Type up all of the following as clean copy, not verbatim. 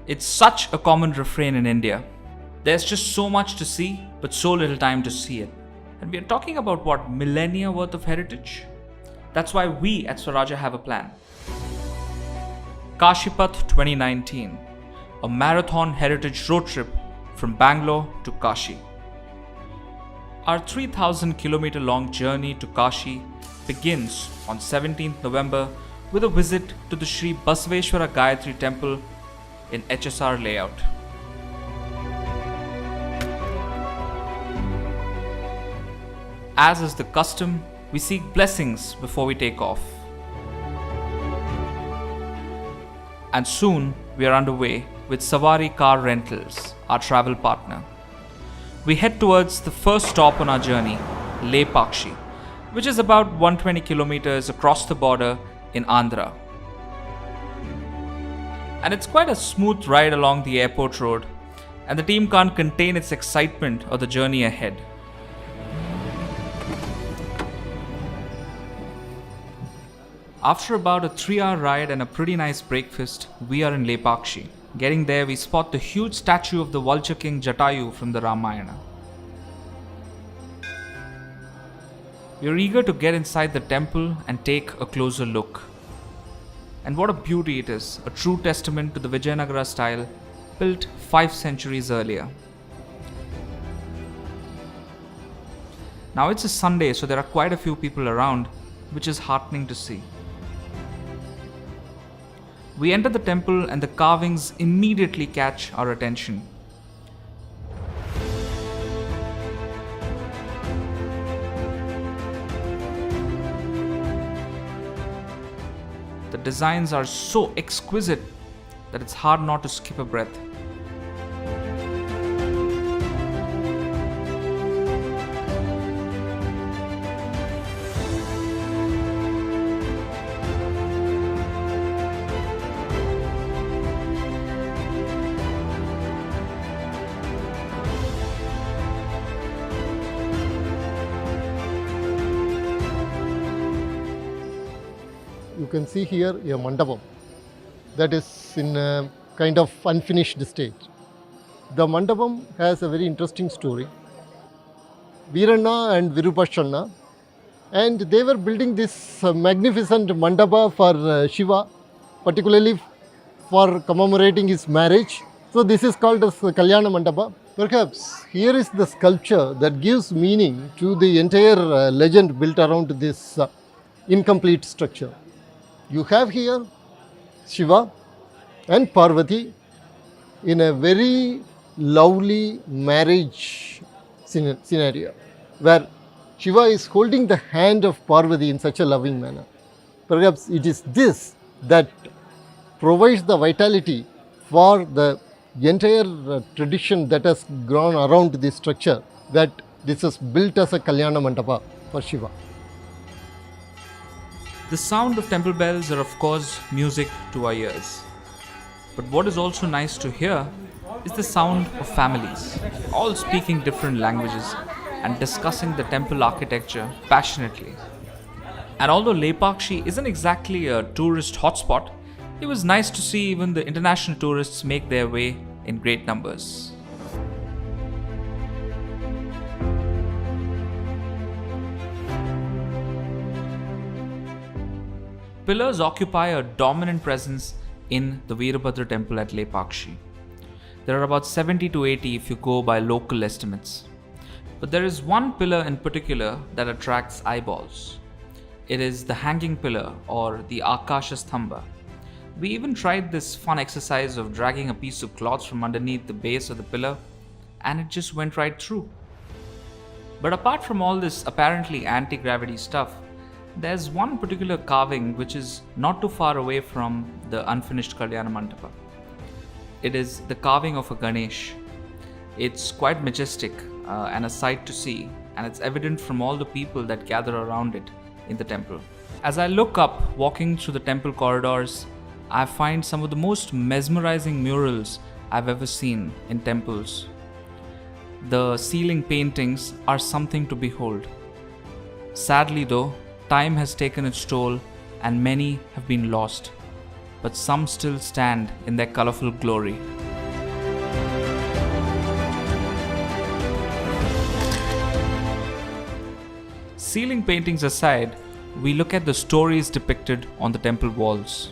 It's such a common refrain in India. There's just so much to see, but so little time to see it. And we are talking about what, millennia worth of heritage? That's why we at Swarajya have a plan. Kashipath 2019, a marathon heritage road trip from Bangalore to Kashi. Our 3,000 kilometer long journey to Kashi begins on 17th November with a visit to the Sri Basaveshwara Gayatri Temple in HSR layout. As is the custom, we seek blessings before we take off. And soon we are underway with Savaari Car Rentals, our travel partner. We head towards the first stop on our journey, Lepakshi, which is about 120 kilometers across the border in Andhra. And it's quite a smooth ride along the airport road, and the team can't contain its excitement of the journey ahead. After about a 3-hour ride and a pretty nice breakfast, we are in Lepakshi. Getting there, we spot the huge statue of the vulture king Jatayu from the Ramayana. We are eager to get inside the temple and take a closer look. And what a beauty it is, a true testament to the Vijayanagara style, built 5 centuries earlier. Now it's a Sunday, so there are quite a few people around, which is heartening to see. We enter the temple and the carvings immediately catch our attention. The designs are so exquisite that it's hard not to skip a breath. You can see here a mandapam that is in a kind of unfinished state. The mandapam has a very interesting story. Veeranna and Virubhashana, and they were building this magnificent mandapa for Shiva, particularly for commemorating his marriage. So this is called as Kalyana Mandapa. Perhaps here is the sculpture that gives meaning to the entire legend built around this incomplete structure. You have here Shiva and Parvati in a very lovely marriage scenario where Shiva is holding the hand of Parvati in such a loving manner. Perhaps it is this that provides the vitality for the entire tradition that has grown around this structure, that this is built as a Kalyana Mandapa for Shiva. The sound of temple bells are of course music to our ears. But what is also nice to hear is the sound of families, all speaking different languages and discussing the temple architecture passionately. And although Lepakshi isn't exactly a tourist hotspot, it was nice to see even the international tourists make their way in great numbers. Pillars occupy a dominant presence in the Veerabhadra temple at Lepakshi. There are about 70 to 80 if you go by local estimates. But there is one pillar in particular that attracts eyeballs. It is the hanging pillar, or the Aakasha Stambha. We even tried this fun exercise of dragging a piece of cloth from underneath the base of the pillar, and it just went right through. But apart from all this apparently anti-gravity stuff, there's one particular carving which is not too far away from the unfinished Kalyana Mandapa. It is the carving of a Ganesh. It's quite majestic and a sight to see, and it's evident from all the people that gather around it in the temple. As I look up, walking through the temple corridors, I find some of the most mesmerizing murals I've ever seen in temples. The ceiling paintings are something to behold. Sadly though, time has taken its toll and many have been lost. but some still stand in their colorful glory. Ceiling paintings aside, we look at the stories depicted on the temple walls.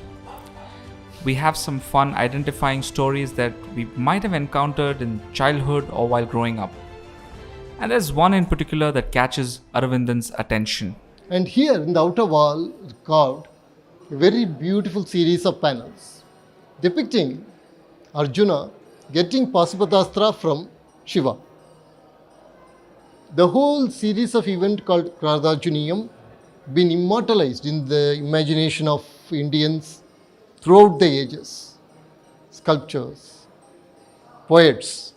We have some fun identifying stories that we might have encountered in childhood or while growing up. And there's one in particular that catches Arvindan's attention. And here in the outer wall carved a very beautiful series of panels depicting Arjuna getting Pasupatastra from Shiva. The whole series of events called Kradharjuniyam been immortalized in the imagination of Indians throughout the ages. Sculptures, poets,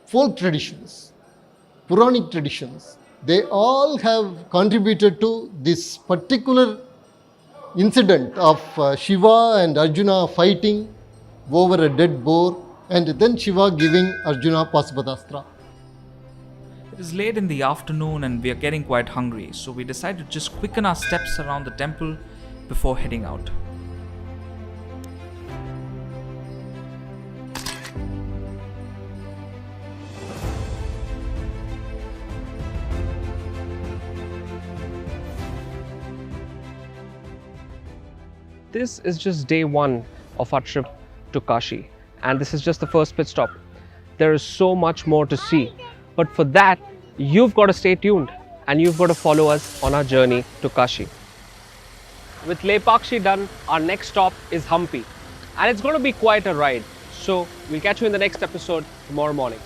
folk traditions, Puranic traditions, they all have contributed to this particular incident of Shiva and Arjuna fighting over a dead boar and then Shiva giving Arjuna Pasupatastra. It is late in the afternoon and we are getting quite hungry, so we decide to just quicken our steps around the temple before heading out. This is just day one of our trip to Kashi, and this is just the first pit stop. There is so much more to see, but for that, you've got to stay tuned and you've got to follow us on our journey to Kashi. With Lepakshi done, our next stop is Hampi, and it's going to be quite a ride. So we'll catch you in the next episode tomorrow morning.